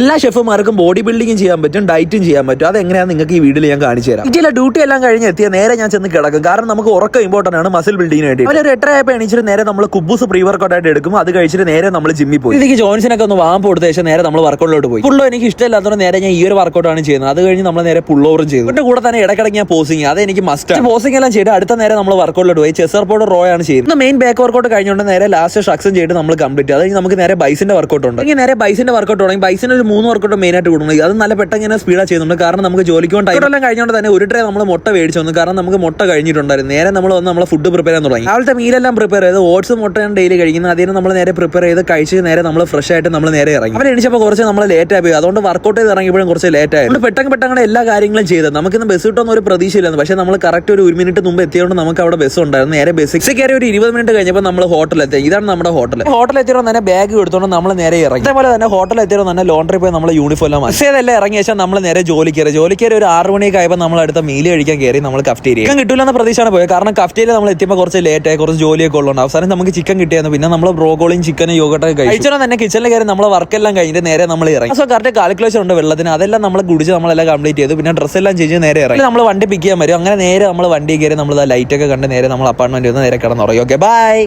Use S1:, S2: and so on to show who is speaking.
S1: എല്ലാ ഷെഫുമാർക്കും ബോഡി ബിൽഡിംഗും ചെയ്യാൻ പറ്റും, ഡയറ്റും ചെയ്യാൻ പറ്റും. അതെങ്ങനെയാണ് നിങ്ങൾക്ക് ഈ വീഡിയോയിൽ ഞാൻ കാണിച്ചു തരാം. ഇതിലെ ഡ്യൂട്ടി എല്ലാം കഴിഞ്ഞ് എത്തിയ നേരെ ഞാൻ ചെന്ന് കിടക്കും. കാരണം നമുക്ക് ഉറക്കം ഇമ്പോർട്ടന്റ് ആണ് മസിൽ ബിൽഡിങ്ങിന് വേണ്ടി. ഒരു 8:30 എണീച്ചിട്ട് നേരെ നമ്മൾ കുബൂസ് പ്രീ വർക്കൗട്ട് ആയിട്ട് എടുക്കും. അത് കഴിച്ചിട്ട് നേരെ നമ്മൾ ജിമ്മിൽ പോയി. ഇതിക്ക് ജോൺസിനൊക്കെ ഒന്ന് വാങ്ങാൻ കൊടുത്ത ശേഷം നേരെ നമ്മൾ വർക്കൗട്ടിലോട്ട് പോയി. ഫുള്ളോ എനിക്ക് ഇഷ്ടമില്ലാത്തതുകൊണ്ട് നേരെ ഞാൻ ഈ ഒരു വർക്കൗട്ടാണ് ചെയ്യുന്നത്. അത് കഴിഞ്ഞ് നമ്മൾ നേരെ പുൾ ഓവറും ചെയ്തു. ഇതിന്റെ കൂടെ തന്നെ ഇടയ്ക്കിടയ്ക്ക് ഞാൻ പോസിങ്, അത് എനിക്ക് മസ്റ്റ്. പോസിംഗ് എല്ലാം ചെയ്ത് അടുത്ത നേരെ നമ്മൾ വർക്കൗട്ടിലോട്ട് പോയി. ചെസ്റ്റ് വർക്കൗട്ട് റോ ആണ് ചെയ്യുന്നത്. മെയിൻ ബാക്ക് വർക്കൗട്ട് കഴിഞ്ഞുകൊണ്ട് നേരെ ലാസ്റ്റ് ഷക്സും ചെയ്ത് നമ്മൾ കംപ്ലീറ്റ്. അത് നമുക്ക് നേരെ ബൈസിന്റെ വർക്കൗട്ട് ഉണ്ട്. ഇനി നേരെ ബൈസിന്റെ വർക്കൗട്ട് തുടങ്ങി. ബൈസിന് ഒരു 3 വർക്കൗട്ട് മെയിൻ ആയിട്ട് കൊടുക്കുന്നത്. അത് നല്ല പെട്ടെന്ന് ഇങ്ങനെ സ്പീഡാ ചെയ്യുന്നുണ്ട്. കാരണം നമുക്ക് ജോലിക്ക് ടൈമെല്ലാം കഴിഞ്ഞുകൊണ്ട് തന്നെ ഒരു ട്രേ നമ്മൾ മുട്ട മേടിച്ചു വന്നു. കാരണം നമുക്ക് മുട്ട കഴിഞ്ഞിട്ടുണ്ടായിരുന്നു. നേരെ നമ്മൾ വന്ന് നമ്മളെ ഫുഡ് പ്രിപ്പയർ ചെയ്യാൻ തുടങ്ങി. രാവിലത്തെ മീലെല്ലാം പ്രിപ്പയർ ചെയ്ത് ഓട്സ് മുട്ടയാണ് ഡെയിലി കഴിക്കുന്നത്. അതിന് നമ്മൾ നേരെ പ്രിപ്പയർ ചെയ്ത് കഴിച്ച് നേരെ നമ്മൾ ഫ്രഷ് ആയിട്ട് നമ്മൾ നേരെ ഇറങ്ങി. അവർ എണീച്ചപ്പോൾ കുറച്ച് നമ്മൾ ലേറ്റ് ആയി പോയി. അതുകൊണ്ട് വർക്കൗട്ട് ചെയ്ത് ഇറങ്ങിയപ്പോഴും കുറച്ച് ലേറ്റ് ആയി. പെട്ടെന്ന് എല്ലാ കാര്യങ്ങളും ചെയ്തത്. നമുക്കിന്ന് ബസ് കിട്ടുന്ന ഒരു പ്രതീക്ഷയില്ലായിരുന്നു. പക്ഷേ നമ്മൾ കറക്റ്റ് ഒരു മിനിറ്റ് മുമ്പ് എത്തിയതുകൊണ്ട് നമുക്ക് അവിടെ ബസ് ഉണ്ടായിരുന്നു. നേരെ ബസ് കയറി ഒരു 20 മിനിറ്റ് കഴിഞ്ഞപ്പോൾ നമ്മൾ ഹോട്ടലെത്തി. ഇതാണ് നമ്മുടെ ഹോട്ടൽ. ഹോട്ടലെത്തിയോ തന്നെ ബാഗ് എടുത്തോണ്ട് നമ്മൾ നേരെ ഇറങ്ങി. അതേപോലെ തന്നെ ഹോട്ടലെത്തിയോ തന്നെ ലോണ്ടറി പോയി നമ്മൾ യൂണിഫോം എല്ലാം ഇറങ്ങിയ ശേഷം നമ്മൾ നേരെ ജോലിക്ക് ഒരു 6 മണിയൊക്കെ ആയപ്പോൾ നമ്മൾ അടുത്ത മീല് കഴിക്കാൻ കയറി. നമ്മൾ കഫ്റ്റേരിയ ചിക്കൻ കിട്ടില്ലെന്ന പ്രതീക്ഷയാണ് പോയത്. കാരണം കഫ്റ്റേരിയ നമ്മൾ എത്തിയപ്പോൾ കുറച്ച് ലേറ്റ് ആയി, കുറച്ച് ജോലിയൊക്കെ ഉള്ളതുകൊണ്ട് അവസാനം നമുക്ക് ചിക്കൻ കിട്ടിയായിരുന്നു. പിന്നെ നമ്മൾ ബ്രോക്കോളിയും ചിക്കനും യോഗട്ടൊക്കെ കഴിച്ചോ തന്നെ കിച്ചണിൽ കയറി നമ്മൾ വർക്കെല്ലാം കഴിഞ്ഞിട്ട് നേരെ നമ്മൾ ഇറങ്ങി. സോ കറക്റ്റ് കാൽക്കുലേഷൻ ഉണ്ട് വെള്ളത്തിന്. അതെല്ലാം നമ്മൾ കുടിച്ച് നമ്മളെല്ലാം കംപ്ലീറ്റ് ചെയ്തു. പിന്നെ ഡ്രസ്സ് എല്ലാം ചേഞ്ച് നേരെ ഇറങ്ങി. നമ്മൾ വണ്ടി പിക്ക് ചെയ്യാൻ വരും. അങ്ങനെ നേരെ നമ്മൾ വണ്ടി കയറി നമ്മൾ ലൈറ്റ് ഒക്കെ കണ്ട് നേരെ നമ്മൾ അപ്പാർട്ട്മെന്റ് നേരെ കിടന്നുറങ്ങി. Okay bye.